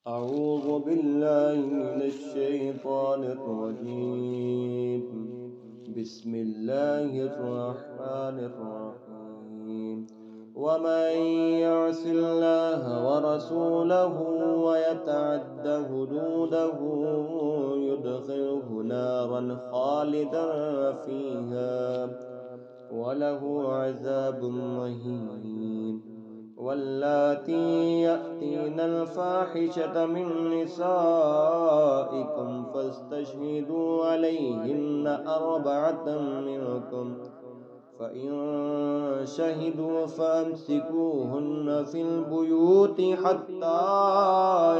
أعوذ بالله من الشيطان الرجيم. بسم الله الرحمن الرحيم. ومن يعص الله ورسوله ويتعد حدوده يدخله نارا خالدا فيها وله عذاب مهين. واللاتي يأتين الفاحشة من نسائكم فاستشهدوا عليهن أربعة منكم، فإن شهدوا فأمسكوهن في البيوت حتى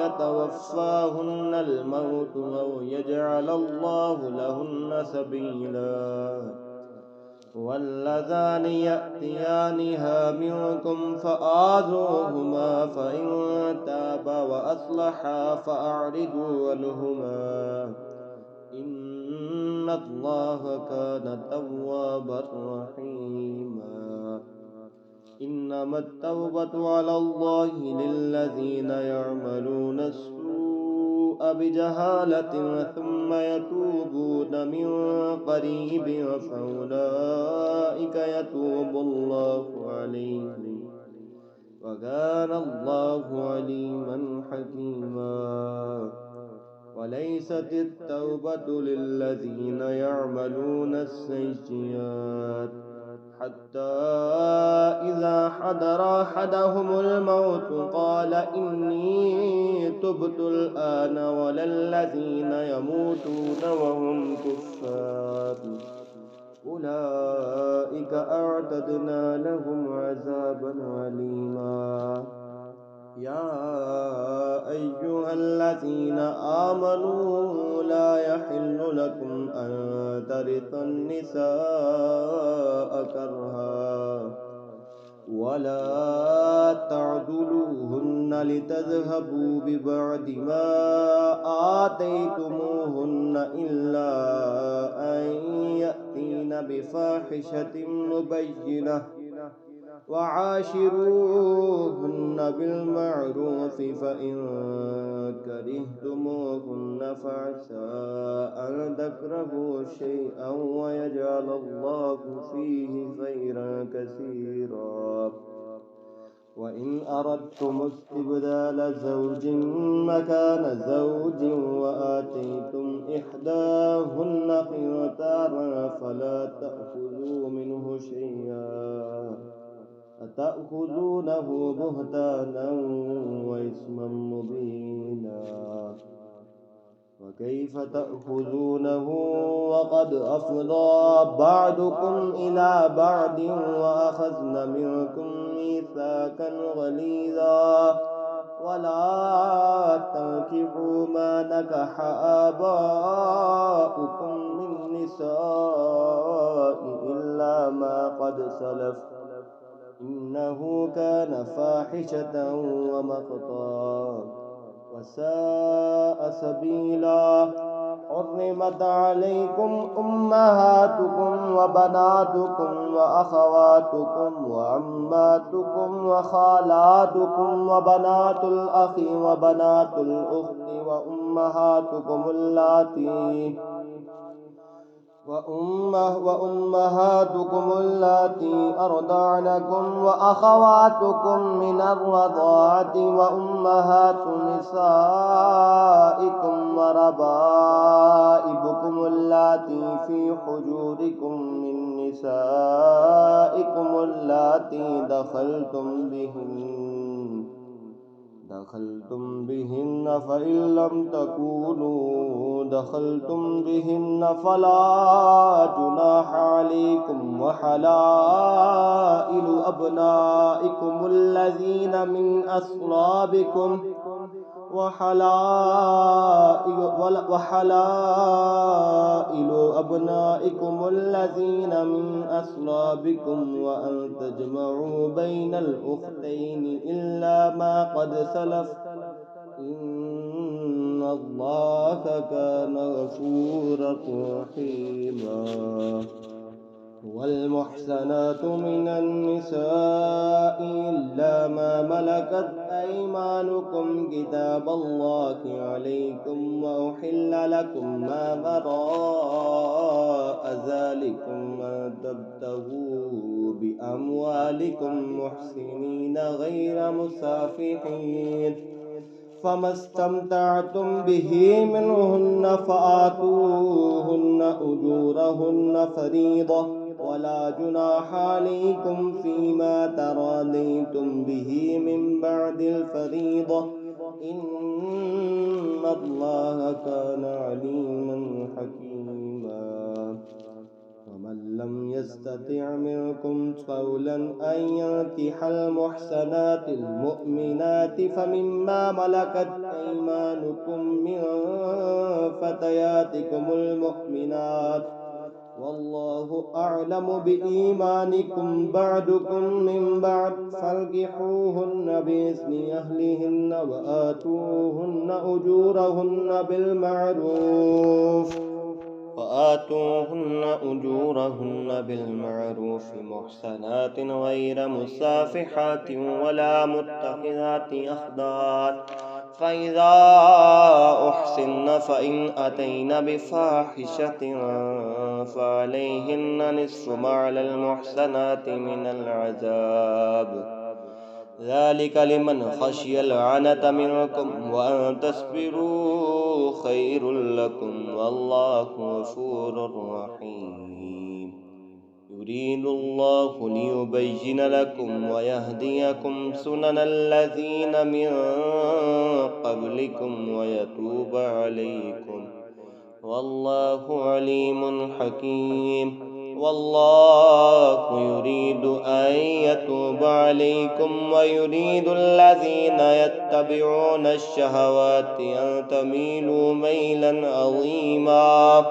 يتوفاهن الموت أو يجعل الله لهن سبيلا. واللذان يأتيانها منكم فآذوهما، فإن تابا وأصلحا فأعرضوا عنهما، إن الله كان توابا رحيما. إنما التوبة على الله للذين يعملون السوء بجهالة ثم يتوبون من قريب فأولئك يتوب الله عليهم، وكان الله عليما حكيما. وليست التوبة للذين يعملون السيئات حتى إذا حضر أحدهم الموت قال إني تبت الآن، ولا الذين يموتون وهم كفار أولئك أعتدنا لهم عذابا أليما. يا أيها الذين آمنوا لا يحل لكم أن ترثوا النساء كرها ولا تعضلوهن لتذهبوا ببعض ما آتيتموهن إلا أن يأتين بفاحشة مبينة، وعاشروهن بالمعروف، فإن كرهتموهن فعسى أن تكرهوا شيئا ويجعل الله فيه خيرا كثيرا. وإن أردتم استبدال زوج مكان زوج وآتيتم إحداهن قنطارا فلا تأخذوا منه شيئا أتأخذونه بهتانا وإثما مبينا. وكيف تأخذونه وقد أفضى بعضكم إلى بعض وأخذن منكم ميثاقا غليظا. ولا تنكحوا ما نكح آباؤكم من نساء إلا ما قد سلف، إنه كان فاحشة ومقتا وساء سبيلا. حرمت عليكم أمهاتكم وبناتكم وأخواتكم وعماتكم وخالاتكم وبنات الأخ وبنات الأخت وأمهاتكم اللاتي أرضعنكم وأخواتكم من الرضاعة وأمهات نسائكم وربائبكم اللاتي في حجوركم من نسائكم اللاتي دخلتم بهن، فإن لم تكونوا دخلتم بهن فلا جناح عليكم، وحلائل أبنائكم الذين من أصلابكم وحلائل أبنائكم الذين من أصلابكم وأن تجمعوا بين الأختين إلا ما قد سلف، إن الله كان غفورا رحيما. والمحسنات من النساء إلا ما ملكت أيمانكم كتاب الله عليكم وأحل لكم ما وراء ذلكم أن تبتغوا بأموالكم محسنين غير مسافحين فما استمتعتم به منهن فآتوهن أجورهن فريضة ولا جناح عليكم فيما تراضيتم به من بعد الفريضة إن الله كان عليما حكيما ومن لم يستطع منكم قولا أن ينكح المحسنات المؤمنات فمما ملكت أيمانكم من فتياتكم المؤمنات والله أعلم بإيمانكم بعدكم من بعد فانكحوهن بإذن أهلهن وآتوهن أجورهن بالمعروف محسنات غير مسافحات ولا متخذات أخدان فإذا أحسن فإن أتين بفاحشة فعليهن نصف ما على المحسنات من العذاب ذلك لمن خشي العنة منكم وأن تصبروا خير لكم والله غفور رحيم يريد الله ليبين لكم ويهديكم سنن الذين من قبلكم ويتوب عليكم والله عليم حكيم والله يريد أن يتوب عليكم ويريد الذين يتبعون الشهوات أن تميلوا ميلا عظيما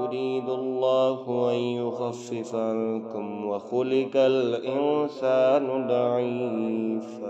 يريد الله أن يخفف عنكم وخلق الإنسان ضعيفا